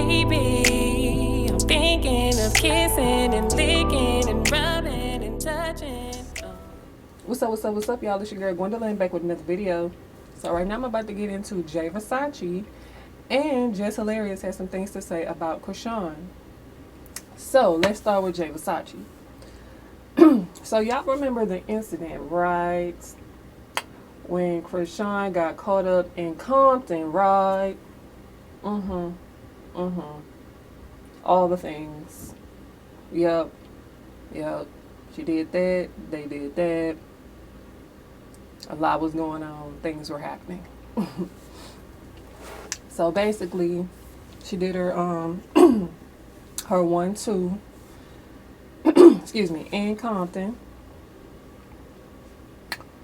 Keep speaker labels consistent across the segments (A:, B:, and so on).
A: baby. I'm thinking of kissing and licking and rubbing and touching.
B: What's up, y'all? It's your girl Gwendolyn back with another video. So right now I'm about to get into Versace, and Jess Hilarious has some things to say about Chrisean. So let's start with Versace. So y'all remember the incident, right? When Chrisean got caught up in Compton, right? All the things. Yep. She did that. They did that. A lot was going on. Things were happening. So basically, she did her her 1-2. Excuse me, in Compton.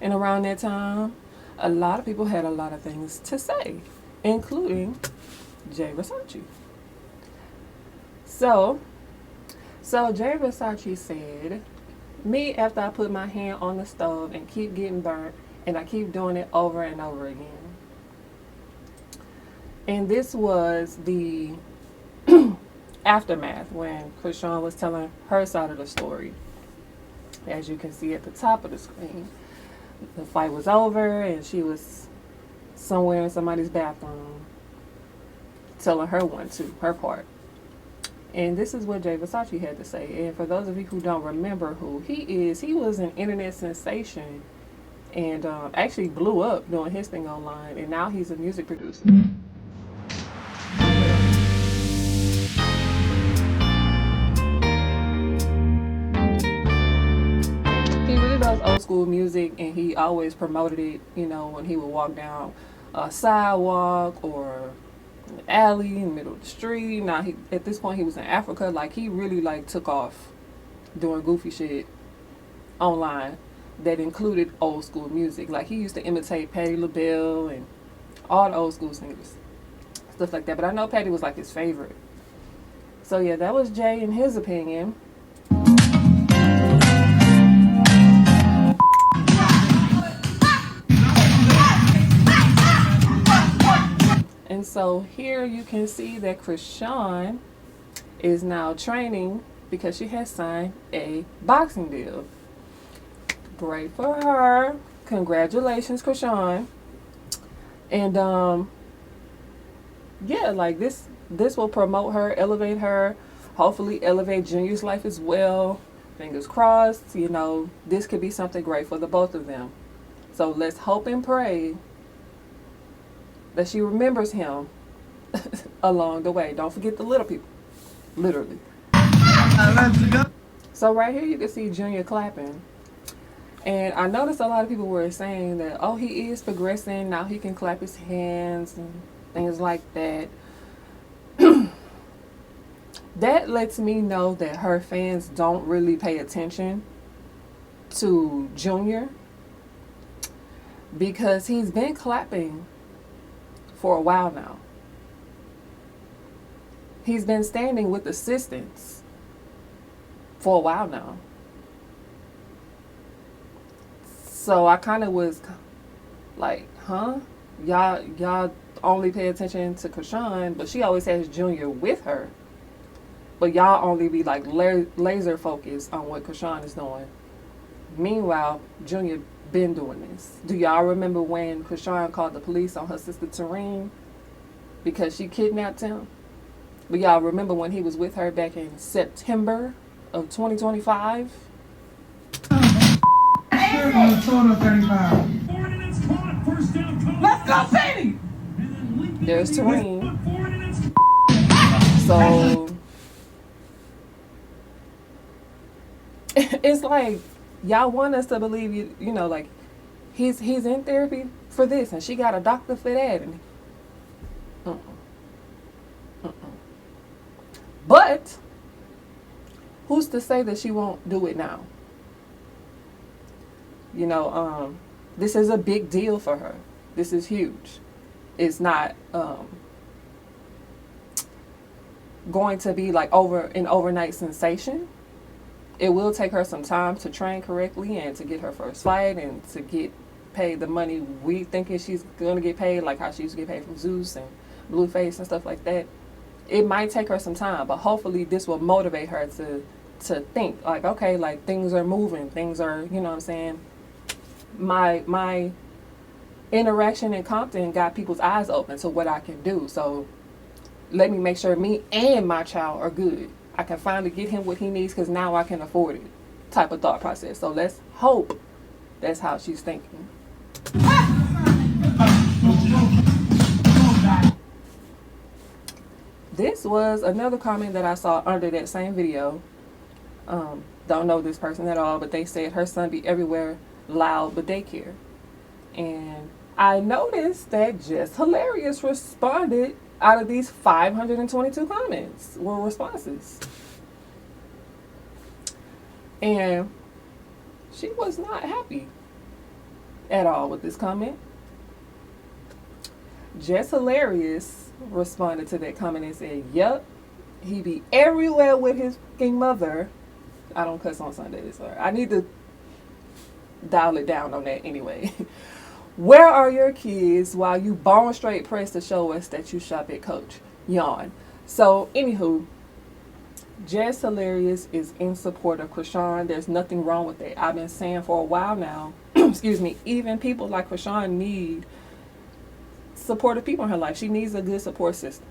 B: And around that time, a lot of people had a lot of things to say, including Versace. So Versace said, me after I put my hand on the stove and keep getting burnt, and I keep doing it over and over again. And this was the aftermath when Chrisean was telling her side of the story. As you can see at the top of the screen, the fight was over and she was somewhere in somebody's bathroom telling her 1-2, her part. And this is what Versace had to say. And for those of you who don't remember who he is, he was an internet sensation and actually blew up doing his thing online. And now he's a music producer. He really loves old school music, and he always promoted it, you know, when he would walk down a sidewalk or an alley in the middle of the street. Now, at this point, he was in Africa. Like, he really, like, took off doing goofy shit online that included old school music. Like, he used to imitate Patti LaBelle and all the old school singers, stuff like that. But I know Patti was, like, his favorite. So, yeah, that was Jay in his opinion. And so here you can see that Chrisean is now training because she has signed a boxing deal. Great for her. Congratulations, Chrisean. And yeah, like this will promote her, elevate her, hopefully elevate Junior's life as well. Fingers crossed, you know, this could be something great for the both of them. So let's hope and pray that she remembers him along the way. Don't forget the little people. Literally. So right here you can see Junior clapping. And I noticed a lot of people were saying that, oh, he is progressing. Now he can clap his hands and things like that. That lets me know that her fans don't really pay attention to Junior, because he's been clapping for a while now. He's been standing with assistants for a while now. So I kind of was like, huh? Y'all only pay attention to Chrisean, but she always has Junior with her. But y'all only be like laser focused on what Chrisean is doing. Meanwhile, Junior been doing this. Do y'all remember when Chrisean called the police on her sister Tareen because she kidnapped him? But y'all remember when he was with her back in September of 2025?
C: Let's go, Sadie!
B: There's Tareen. So it's like y'all want us to believe you know, like he's in therapy for this and she got a doctor for that, and but who's to say that she won't do it now? You know, this is a big deal for her. This is huge. It's not going to be like an overnight sensation. It will take her some time to train correctly and to get her first fight and to get paid the money we thinking she's going to get paid, like how she used to get paid from Zeus and Blueface and stuff like that. it might take her some time, but hopefully this will motivate her to think like, okay, like things are moving, things are, you know what I'm saying? My interaction in Compton got people's eyes open to what I can do. So let me make sure me and my child are good. I can finally get him what he needs because now I can afford it, type of thought process. So let's hope that's how she's thinking. This was another comment that I saw under that same video. Don't know this person at all, but they said her son be everywhere, loud but daycare. And I noticed that Jess Hilarious responded out of these 522 comments were responses. And she was not happy at all with this comment. Jess Hilarious responded to that comment and said, "Yup, he be everywhere with his fucking mother." I don't cuss on Sundays, so I need to dial it down on that anyway. "Where are your kids while you bone straight press to show us that you shop at Coach?" Yawn. So, anywho, Jess Hilarious is in support of Chrisean. There's nothing wrong with it. I've been saying for a while now, excuse me, even people like Chrisean need supportive people in her life. She needs a good support system.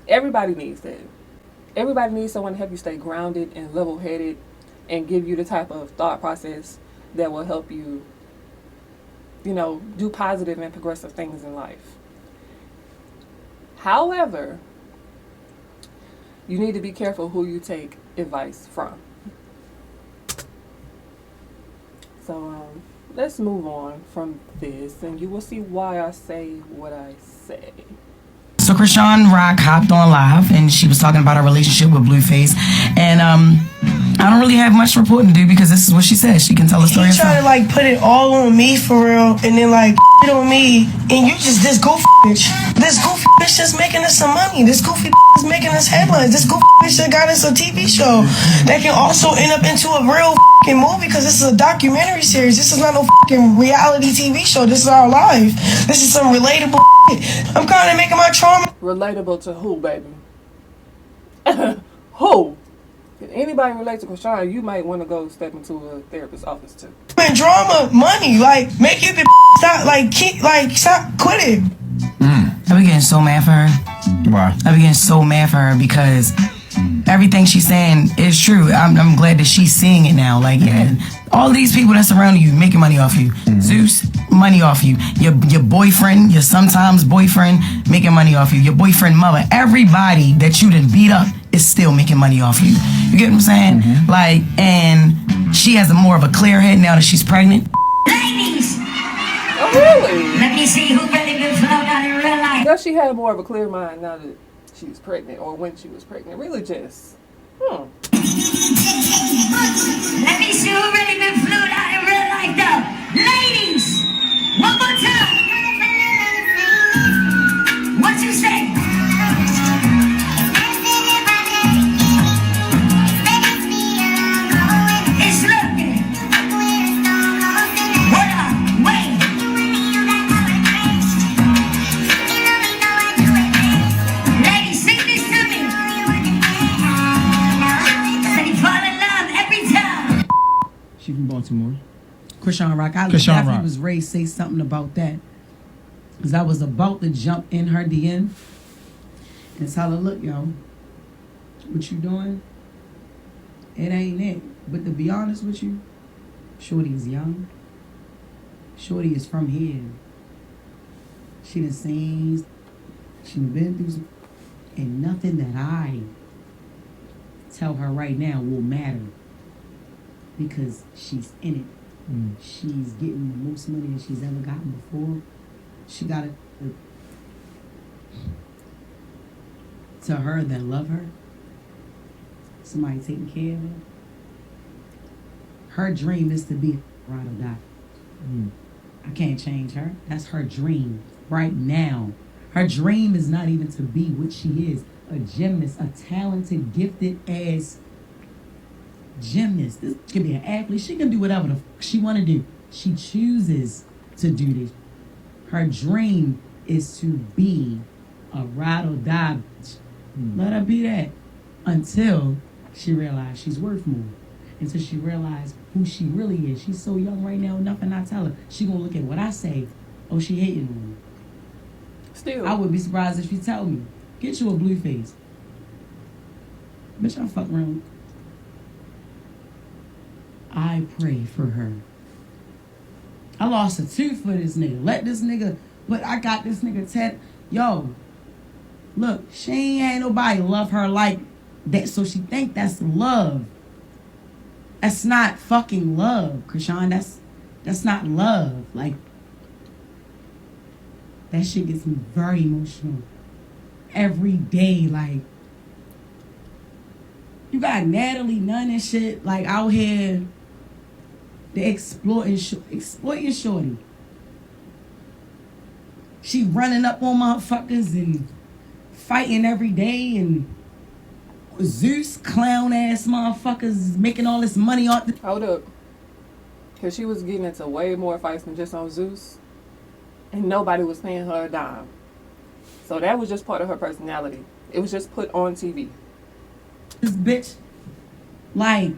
B: Everybody needs that. Everybody needs someone to help you stay grounded and level-headed and give you the type of thought process that will help you, you know, do positive and progressive things in life. However, you need to be careful who you take advice from. So, let's move on from this, and you will see why I say what I say.
C: So Chrisean Rock hopped on live, and she was talking about her relationship with Blueface, and I don't really have much reporting to do because this is what she said. She can tell the story
D: He
C: herself.
D: tried to like put it all on me for real, and then like it on me, and you just this goofy bitch. This goofy bitch just making us some money. This goofy bitch is making us headlines. This goofy bitch that got us a TV show that can also end up into a real fucking movie because this is a documentary series. This is not no fucking reality TV show. This is our life. This is some relatable shit. I'm kind of making my trauma.
B: Relatable to who, baby? Who? If anybody relate to Chrisean, you might want to go step into a therapist's office too.
D: And drama, money, like make you stop, like keep, like stop, quit it.
C: I be getting so mad for her.
E: Why?
C: I be getting so mad for her because everything she's saying is true. I'm glad that she's seeing it now. Like, yeah, all these people that surround you making money off you. Zeus, money off you. Your boyfriend, your sometimes boyfriend making money off you. Your boyfriend mother. Everybody that you done beat up is still making money off you. You get what I'm saying? Like, and she has more of a clear head now that she's pregnant.
F: Ladies,
B: Oh, really?
F: let me see who really been flown out in real life.
B: Does she have more of a clear mind now that she's pregnant, or when she was pregnant? Really, Jess?
F: Let me see who really been flown out in real life, though. Ladies, one more time. What you say? It's looking. Hold on, wait. Ladies, sing this to me. Said he fall in love every time.
E: She from Baltimore.
G: Chrisean Rock. I
E: Chrisean
G: definitely
E: Rock.
G: was raised to say something about that. Because I was about to jump in her DM and tell her, look, yo, what you doing? It ain't it. But to be honest with you, Shorty's young. Shorty is from here. She done seen, she done been through some, and nothing that I tell her right now will matter. Because she's in it. She's getting the most money that she's ever gotten before. She got it to her that love her. Somebody taking care of her. Her dream is to be ride or die. I can't change her. That's her dream right now. Her dream is not even to be what she is. A gymnast, a talented, gifted ass gymnast. This could be an athlete. She can do whatever the she want to do. She chooses to do this. Her dream is to be a ride or die bitch. Let her be that until she realized she's worth more. Until she realized who she really is. She's so young right now, nothing I tell her. She gonna look at what I say. Oh, she hating on me.
B: Still.
G: I would be surprised if she tell me, get you a blue face. Bitch, I fuck around. I pray for her. I lost a tooth for this nigga. Let this nigga, but I got this nigga yo, look, she ain't nobody love her like that, so she think that's love. That's not fucking love, Chrisean. That's not love. Like, that shit gets me very emotional. Every day, like, you got Natalie Nunn and shit, like, out here, they exploiting shorty. She running up on motherfuckers and fighting every day, and Zeus clown ass motherfuckers making all this money off the...
B: Hold up. Because she was getting into way more fights than just on Zeus. And nobody was paying her a dime. So that was just part of her personality. It was just put on TV.
G: This bitch, like,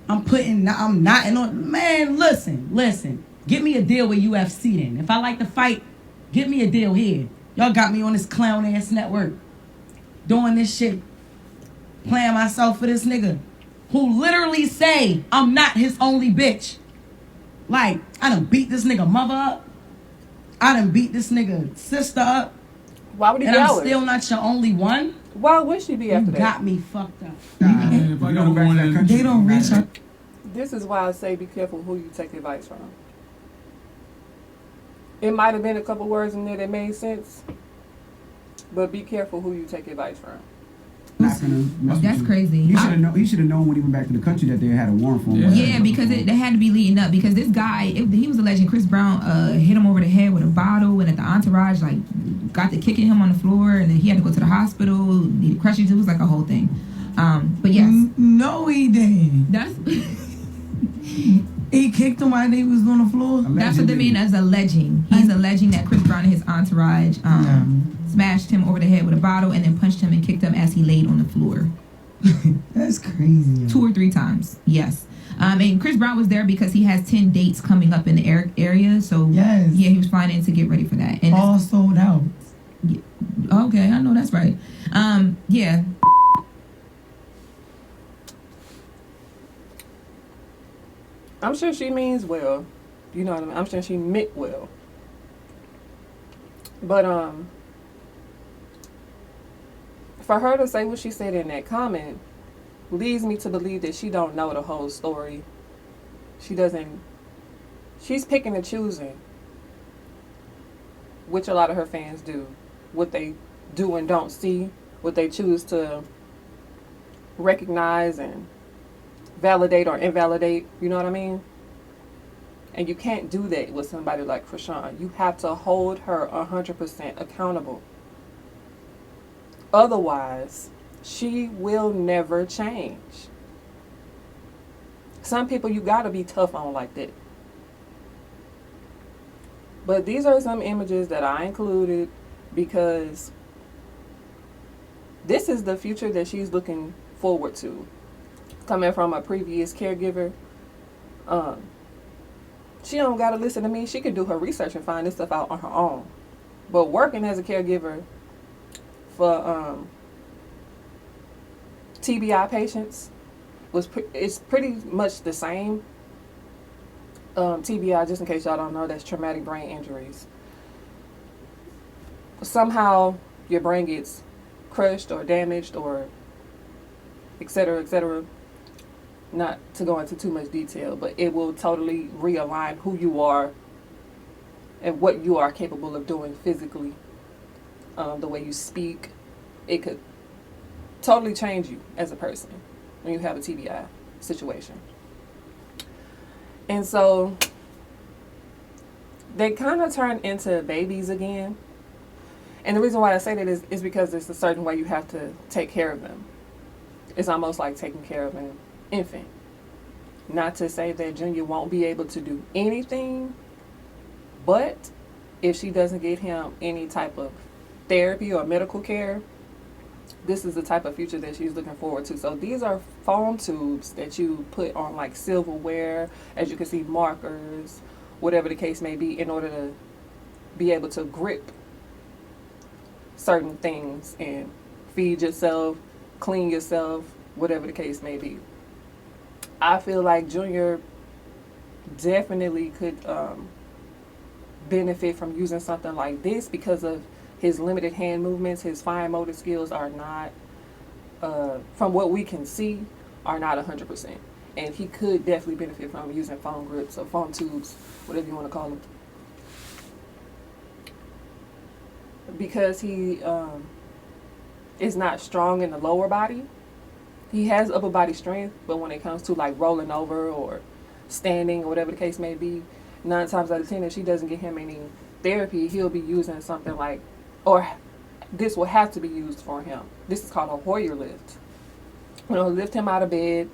G: I'm knotting on... Man, listen. Get me a deal with UFC then. If I like to fight, get me a deal here. Y'all got me on this clown ass network. Doing this shit. Playing myself for this nigga. Who literally say I'm not his only bitch. Like, I done beat this nigga mother up. I done beat this nigga sister up.
B: Why would he
G: and
B: be
G: I'm
B: out?
G: still not your only one?
B: Why would she be after that?
G: You got me fucked up.
E: If I go back to that country,
G: They don't reach out.
B: This is why I say be careful who you take advice from. It might have been a couple words in there that made sense, but be careful who you take advice from.
H: That's crazy.
E: He should have known when he went back to the country that they had a warrant for him.
H: Yeah, because they had to be leading up. Because this guy, he was alleging Chris Brown hit him over the head with a bottle, and at the entourage got to kicking him on the floor, and then he had to go to the hospital. Needed crutches. It was like a whole thing. But yes,
C: No, he didn't.
H: that's
C: He kicked him while he was on the floor.
H: that's what they mean as alleging. He's alleging that Chris Brown and his entourage smashed him over the head with a bottle and then punched him and kicked him as he laid on the floor.
C: That's crazy.
H: 2 or 3 times. Yes. And Chris Brown was there because he has 10 dates coming up in the area. So
C: Yes.
H: yeah, he was flying in to get ready for that. And
C: All sold out.
H: okay, I know that's right. Yeah.
B: I'm sure she means well. You know what I mean? I'm sure she meant well. But for her to say what she said in that comment leads me to believe that she don't know the whole story. She's picking and choosing, which a lot of her fans do. What they do and don't see, what they choose to recognize and validate or invalidate, you know what I mean? And you can't do that with somebody like Chrisean. You have to hold her 100% accountable. Otherwise, she will never change. Some people you gotta be tough on like that. But these are some images that I included because this is the future that she's looking forward to. Coming from a previous caregiver, she don't gotta listen to me. She can do her research and find this stuff out on her own. But working as a caregiver for TBI patients it's pretty much the same. TBI, just in case y'all don't know, that's traumatic brain injuries. Somehow your brain gets crushed or damaged or et cetera, not to go into too much detail, but it will totally realign who you are and what you are capable of doing physically. The way you speak, it could totally change you as a person when you have a TBI situation. And so they kind of turn into babies again. And the reason why I say that is because there's a certain way you have to take care of them. It's almost like taking care of an infant. Not to say that Junior won't be able to do anything, but if she doesn't get him any type of therapy or medical care, this is the type of future that she's looking forward to. So these are foam tubes that you put on like silverware, as you can see, markers, whatever the case may be, in order to be able to grip certain things and feed yourself, clean yourself, whatever the case may be. I feel like Junior definitely could benefit from using something like this because of his limited hand movements. His fine motor skills are not, from what we can see, are not 100%. And he could definitely benefit from using foam grips or foam tubes, whatever you want to call them. Because he is not strong in the lower body. He has upper body strength, but when it comes to like rolling over or standing or whatever the case may be, 9 times out of 10, if she doesn't get him any therapy, he'll be using something like, or this will have to be used for him. This is called a Hoyer lift. You know, lift him out of bed,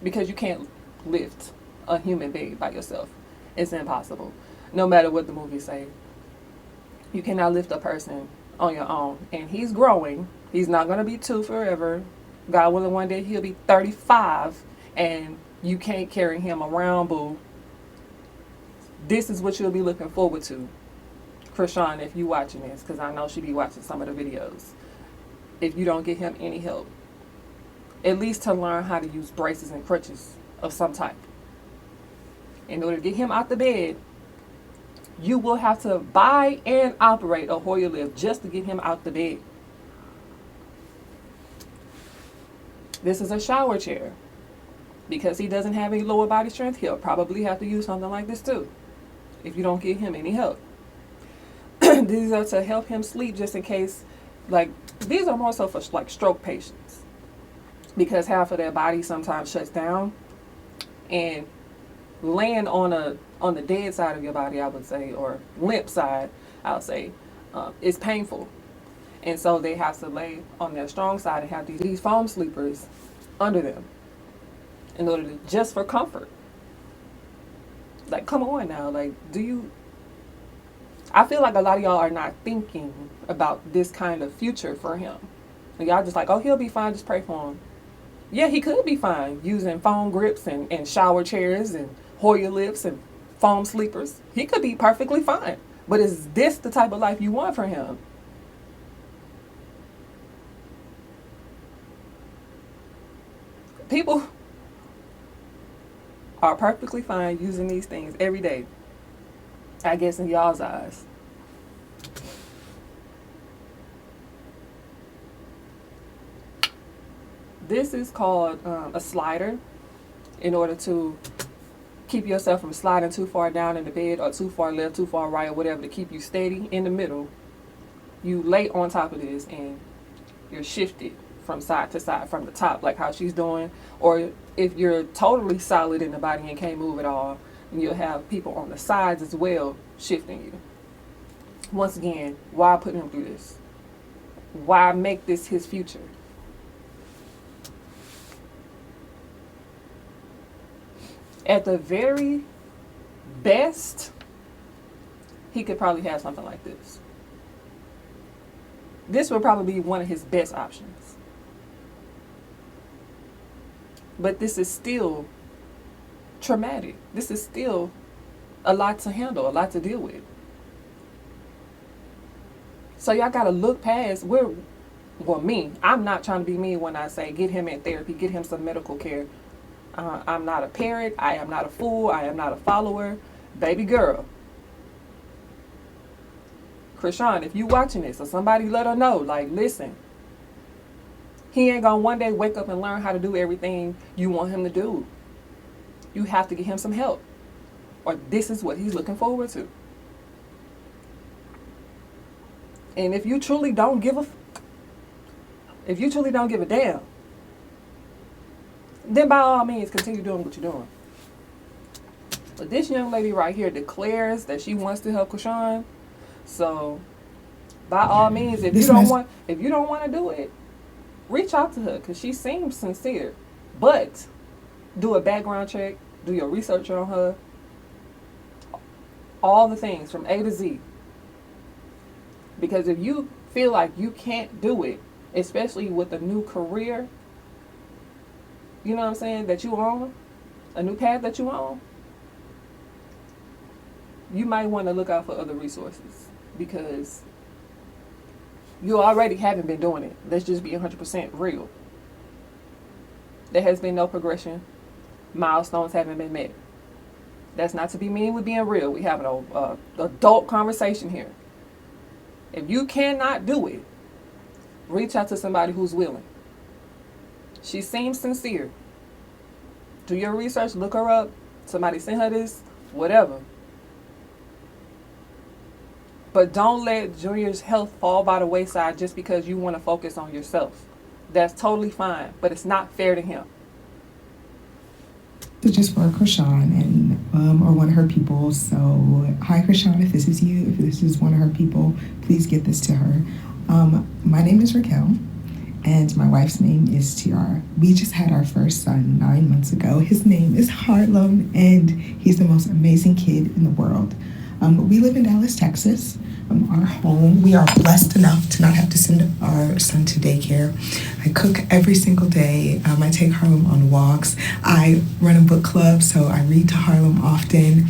B: because you can't lift a human being by yourself. It's impossible. No matter what the movies say, you cannot lift a person on your own. And he's growing. He's not going to be 2 forever. God willing, one day he'll be 35, and you can't carry him around, boo. This is what you'll be looking forward to, Chrisean, if you watching this, because I know she be watching some of the videos. If you don't get him any help, at least to learn how to use braces and crutches of some type. In order to get him out the bed, you will have to buy and operate a Hoyer lift just to get him out the bed. This is a shower chair. Because he doesn't have any lower body strength, he'll probably have to use something like this too, if you don't give him any help. These are to help him sleep, just in case, like, these are more so for like stroke patients, because half of their body sometimes shuts down, and laying on the dead side of your body, I would say, or limp side, I would say, is painful. And so they have to lay on their strong side and have these foam sleepers under them in order to, just for comfort. Like, come on now. Like, I feel like a lot of y'all are not thinking about this kind of future for him. And y'all just like, oh, he'll be fine, just pray for him. Yeah, he could be fine using foam grips and shower chairs and Hoyer lifts and foam sleepers. He could be perfectly fine. But is this the type of life you want for him? People are perfectly fine using these things every day, I guess, in y'all's eyes. This is called a slider, in order to keep yourself from sliding too far down in the bed or too far left, too far right, or whatever, to keep you steady in the middle. You lay on top of this and you're shifted from side to side, from the top, like how she's doing. Or if you're totally solid in the body and can't move at all, you'll have people on the sides as well shifting you. Once again, why put him through this? Why make this his future? At the very best, he could probably have something like this. This would probably be one of his best options. But this is still traumatic. This is still a lot to handle, a lot to deal with. So y'all gotta look past me. I'm not trying to be mean when I say get him in therapy, get him some medical care. I'm not a parent. I am not a fool. I am not a follower. Baby girl. Chrisean, if you watching this, or somebody let her know, like, listen, he ain't gonna one day wake up and learn how to do everything you want him to do. You have to get him some help, or this is what he's looking forward to. And if you truly don't give a damn, then by all means continue doing what you're doing. But this young lady right here declares that she wants to help Chrisean. So by all means, if you don't want to do it, reach out to her, because she seems sincere. But do a background check, do your research on her. all the things from A to Z. Because if you feel like you can't do it, especially with a new career, you know what I'm saying, that you on, a new path that you on, you might want to look out for other resources because you already haven't been doing it. Let's just be 100% real. There has been no progression. Milestones haven't been met. That's not to be mean with being real. We have an adult conversation here. If you cannot do it, reach out to somebody who's willing. She seems sincere. Do your research, look her up. Somebody sent her this, whatever. But don't let Junior's health fall by the wayside just because you want to focus on yourself. That's totally fine, but it's not fair to him.
I: So just for Chrisean and or one of her people. So hi Chrisean, if this is you, if this is one of her people, please get this to her. My name is Raquel, and my wife's name is Tiara. We just had our first son 9 months ago. His name is Harlem, and he's the most amazing kid in the world. We live in Dallas, Texas. Our home, we are blessed enough to not have to send our son to daycare. I cook every single day. I take Harlem on walks. I run a book club, so I read to Harlem often.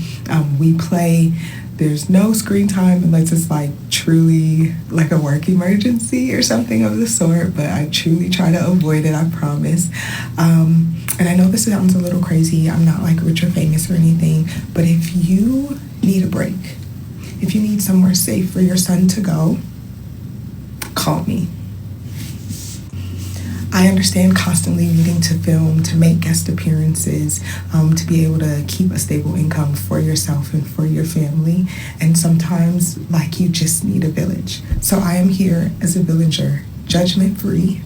I: We play. There's no screen time unless it's like truly like a work emergency or something of the sort, but I truly try to avoid it, I promise. And I know this sounds a little crazy. I'm not like rich or famous or anything, but if you need a break, if you need somewhere safe for your son to go, call me. I understand constantly needing to film, to make guest appearances, to be able to keep a stable income for yourself and for your family. And sometimes, like, you just need a village. So I am here as a villager, judgment-free.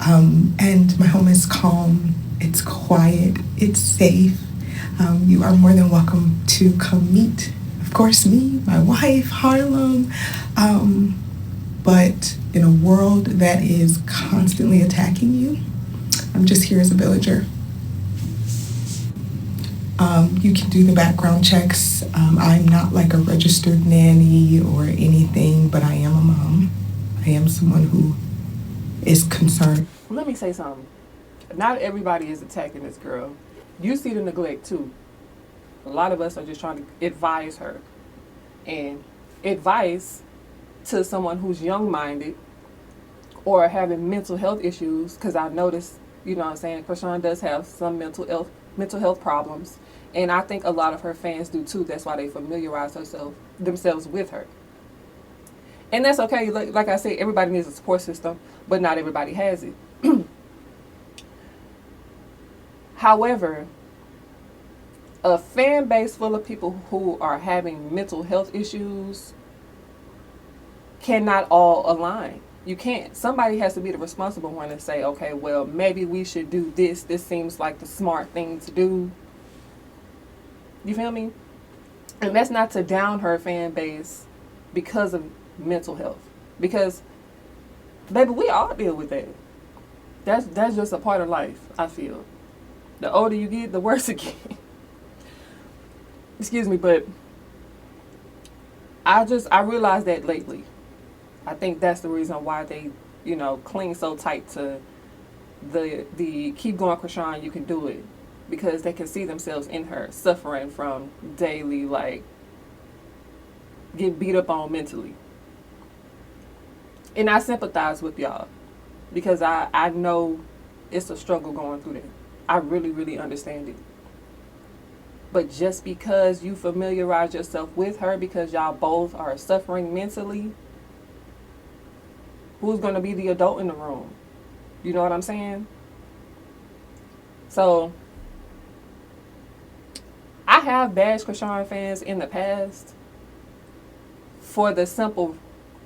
I: And my home is calm, it's quiet, it's safe. You are more than welcome to come meet, of course, me, my wife, Harlem. But in a world that is constantly attacking you, I'm just here as a villager. You can do the background checks. I'm not like a registered nanny or anything, but I am a mom. I am someone who is concerned.
B: Let me say something. Not everybody is attacking this girl. You see the neglect too. A lot of us are just trying to advise her. And advice to someone who's young-minded or having mental health issues, because I noticed, you know what I'm saying, Chrisean does have some mental health problems. And I think a lot of her fans do too. That's why they familiarize themselves with her. And that's okay. Like I said, everybody needs a support system, but not everybody has it. However, a fan base full of people who are having mental health issues cannot all align. You can't. Somebody has to be the responsible one and say, okay, well, maybe we should do this. This seems like the smart thing to do. You feel me? And that's not to down her fan base because of mental health. Because, baby, we all deal with that. That's just a part of life, I feel. The older you get, the worse it gets. Excuse me, but I realized that lately. I think that's the reason why they, cling so tight to the keep going, Chrisean, you can do it. Because they can see themselves in her suffering from daily, get beat up on mentally. And I sympathize with y'all. Because I know it's a struggle going through that. I really, really understand it. But just because you familiarize yourself with her because y'all both are suffering mentally, who's going to be the adult in the room? You know what I'm saying? So, I have bashed Chrisean fans in the past for the simple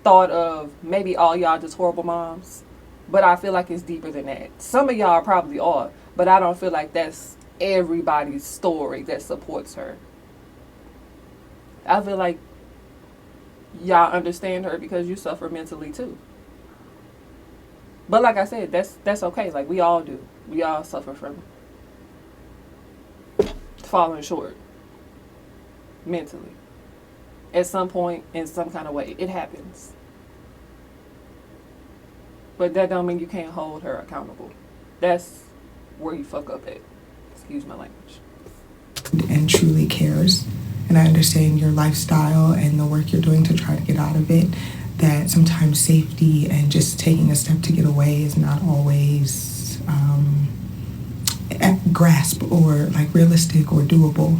B: thought of maybe all y'all just horrible moms. But I feel like it's deeper than that. Some of y'all probably are, but I don't feel like that's everybody's story that supports her. I feel like y'all understand her because you suffer mentally too. But like I said, that's okay. Like we all do. We all suffer from falling short mentally. at some point in some kind of way. It happens. But that don't mean you can't hold her accountable. That's where you fuck up at. Excuse my language.
I: And truly cares. And I understand your lifestyle and the work you're doing to try to get out of it, that sometimes safety and just taking a step to get away is not always at grasp or like realistic or doable.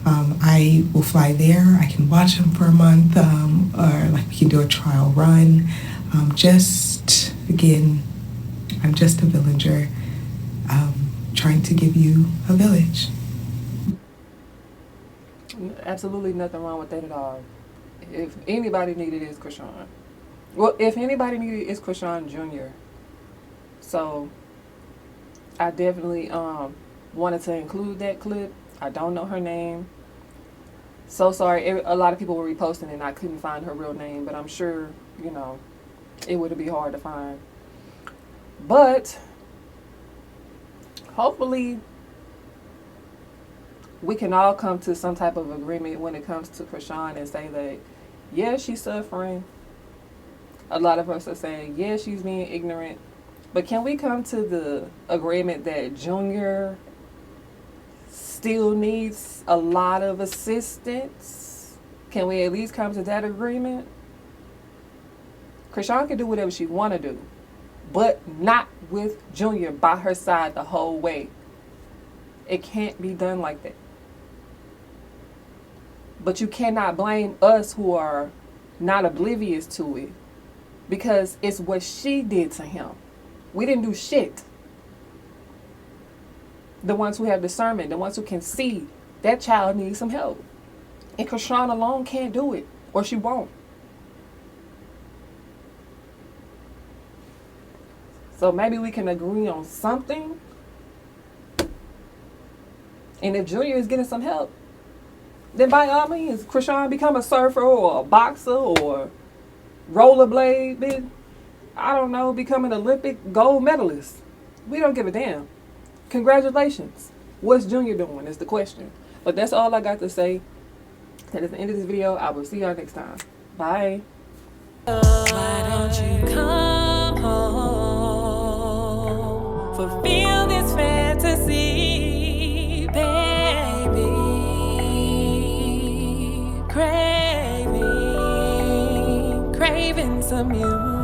I: I will fly there. I can watch him for a month, or like we can do a trial run. Again, I'm just a villager, trying to give you a village.
B: Absolutely nothing wrong with that at all. If anybody needed it, it's Chrisean. Well, if anybody needed it, it's Chrisean Jr. So I definitely wanted to include that clip. I don't know her name. So sorry. A lot of people were reposting and I couldn't find her real name, but I'm sure, you know, it would be hard to find. But hopefully we can all come to some type of agreement when it comes to Chrisean and say that, yeah, she's suffering. A lot of us are saying, yeah, she's being ignorant. But can we come to the agreement that Junior still needs a lot of assistance? Can we at least come to that agreement? Chrisean can do whatever she want to do, but not with Junior by her side the whole way. It can't be done like that. But you cannot blame us who are not oblivious to it, because it's what she did to him. We didn't do shit. The ones who have discernment, the ones who can see that child needs some help. And Chrisean alone can't do it, or she won't. So maybe we can agree on something. And if Junior is getting some help, then by all means, Chrisean become a surfer or a boxer or rollerblade, bitch. I don't know, become an Olympic gold medalist. We don't give a damn. Congratulations. What's Junior doing is the question. But that's all I got to say. That is the end of this video. I will see y'all next time. Bye.
A: Why don't you come home? Fulfill this fantasy, baby. Craving some music.